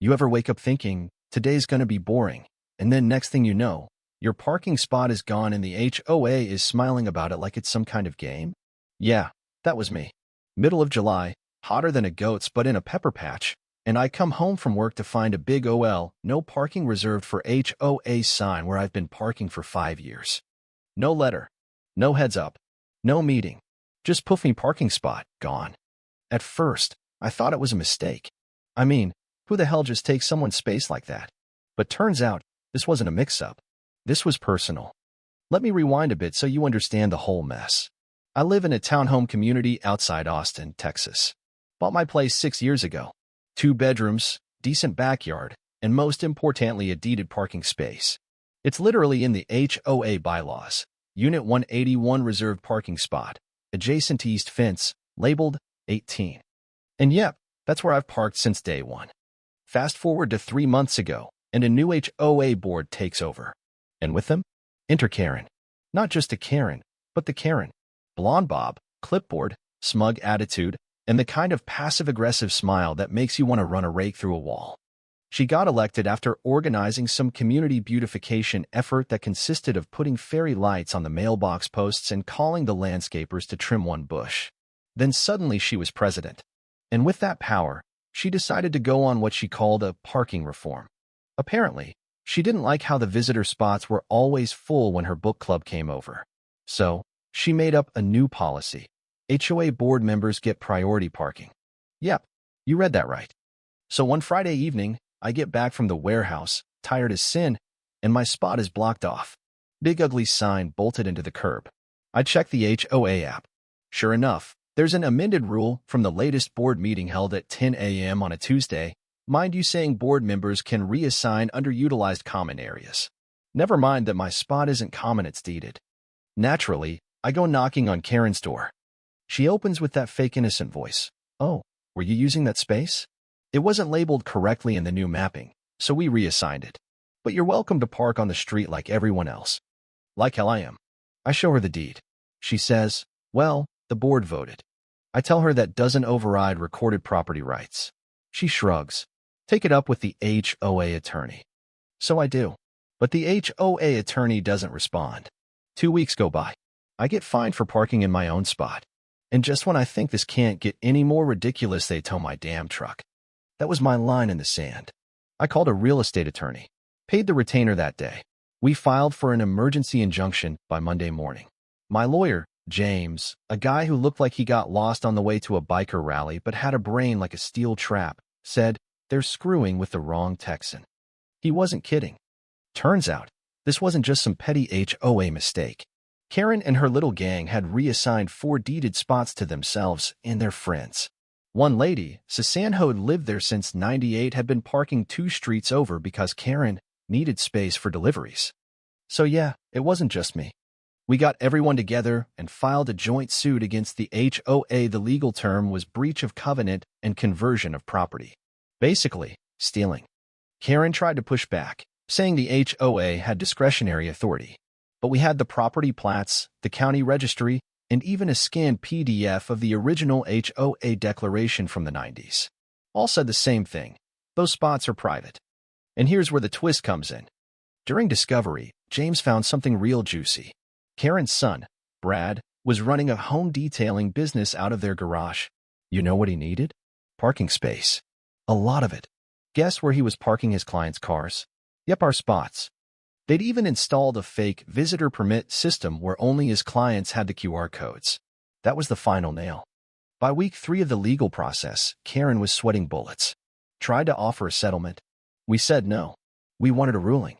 You ever wake up thinking, today's gonna be boring, and then next thing you know, your parking spot is gone and the HOA is smiling about it like it's some kind of game? Yeah, that was me. Middle of July, hotter than a goat's but in a pepper patch, and I come home from work to find a big OL, no parking reserved for HOA sign where I've been parking for 5 years. No letter, no heads up, no meeting, just poof me parking spot, gone. At first, I thought it was a mistake. I mean, who the hell just takes someone's space like that? But turns out, this wasn't a mix-up. This was personal. Let me rewind a bit so you understand the whole mess. I live in a townhome community outside Austin, Texas. Bought my place 6 years ago. 2 bedrooms, decent backyard, and most importantly, a deeded parking space. It's literally in the HOA bylaws. Unit 181 reserved parking spot, adjacent to east fence, labeled 18. And yep, that's where I've parked since day one. Fast forward to 3 months ago, and a new HOA board takes over. And with them, enter Karen. Not just a Karen, but the Karen. Blonde bob, clipboard, smug attitude, and the kind of passive-aggressive smile that makes you want to run a rake through a wall. She got elected after organizing some community beautification effort that consisted of putting fairy lights on the mailbox posts and calling the landscapers to trim one bush. Then suddenly she was president. And with that power, she decided to go on what she called a parking reform. Apparently, she didn't like how the visitor spots were always full when her book club came over. So, she made up a new policy. HOA board members get priority parking. Yep, you read that right. So one Friday evening, I get back from the warehouse, tired as sin, and my spot is blocked off. Big ugly sign bolted into the curb. I check the HOA app. Sure enough, there's an amended rule from the latest board meeting held at 10 a.m. on a Tuesday, mind you, saying board members can reassign underutilized common areas. Never mind that my spot isn't common, it's deeded. Naturally, I go knocking on Karen's door. She opens with that fake innocent voice. Oh, were you using that space? It wasn't labeled correctly in the new mapping, so we reassigned it. But you're welcome to park on the street like everyone else. Like hell I am. I show her the deed. She says, well, the board voted. I tell her that doesn't override recorded property rights. She shrugs. Take it up with the HOA attorney. So I do. But the HOA attorney doesn't respond. 2 weeks go by. I get fined for parking in my own spot. And just when I think this can't get any more ridiculous, they tow my damn truck. That was my line in the sand. I called a real estate attorney. Paid the retainer that day. We filed for an emergency injunction by Monday morning. My lawyer, James, a guy who looked like he got lost on the way to a biker rally but had a brain like a steel trap, said, they're screwing with the wrong Texan. He wasn't kidding. Turns out, this wasn't just some petty HOA mistake. Karen and her little gang had reassigned 4 deeded spots to themselves and their friends. One lady, Susan, who had lived there since '98, had been parking 2 streets over because Karen needed space for deliveries. So yeah, it wasn't just me. We got everyone together and filed a joint suit against the HOA. The legal term was breach of covenant and conversion of property. Basically, stealing. Karen tried to push back, saying the HOA had discretionary authority. But we had the property plats, the county registry, and even a scanned PDF of the original HOA declaration from the 90s. All said the same thing. Those spots are private. And here's where the twist comes in. During discovery, James found something real juicy. Karen's son, Brad, was running a home detailing business out of their garage. You know what he needed? Parking space. A lot of it. Guess where he was parking his clients' cars? Yep, our spots. They'd even installed a fake visitor permit system where only his clients had the QR codes. That was the final nail. By week 3 of the legal process, Karen was sweating bullets. Tried to offer a settlement. We said no. We wanted a ruling.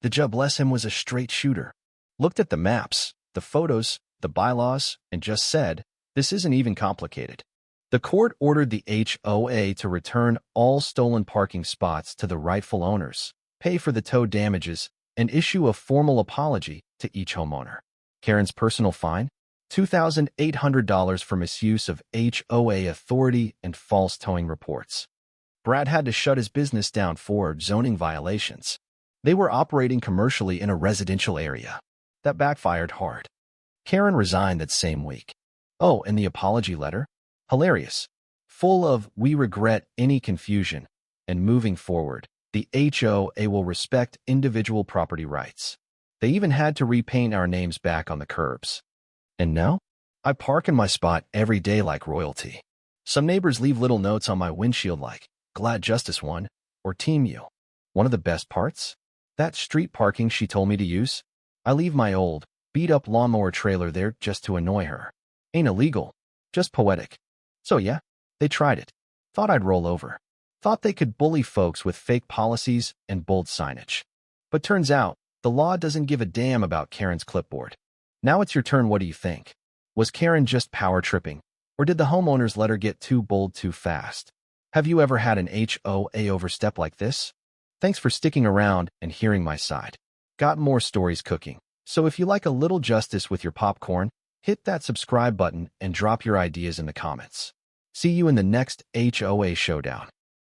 The judge, bless him, was a straight shooter. Looked at the maps, the photos, the bylaws, and just said, this isn't even complicated. The court ordered the HOA to return all stolen parking spots to the rightful owners, pay for the tow damages, and issue a formal apology to each homeowner. Karen's personal fine? $2,800 for misuse of HOA authority and false towing reports. Brad had to shut his business down for zoning violations. They were operating commercially in a residential area. That backfired hard. Karen resigned that same week. Oh, and the apology letter? Hilarious. Full of, we regret any confusion. And moving forward, the HOA will respect individual property rights. They even had to repaint our names back on the curbs. And now, I park in my spot every day like royalty. Some neighbors leave little notes on my windshield like, "Glad justice won," or "Team you." One of the best parts? That street parking she told me to use? I leave my old, beat-up lawnmower trailer there just to annoy her. Ain't illegal, just poetic. So yeah, they tried it. Thought I'd roll over. Thought they could bully folks with fake policies and bold signage. But turns out, the law doesn't give a damn about Karen's clipboard. Now it's your turn. What do you think? Was Karen just power tripping? Or did the homeowners let her get too bold too fast? Have you ever had an HOA overstep like this? Thanks for sticking around and hearing my side. Got more stories cooking. So if you like a little justice with your popcorn, hit that subscribe button and drop your ideas in the comments. See you in the next HOA showdown.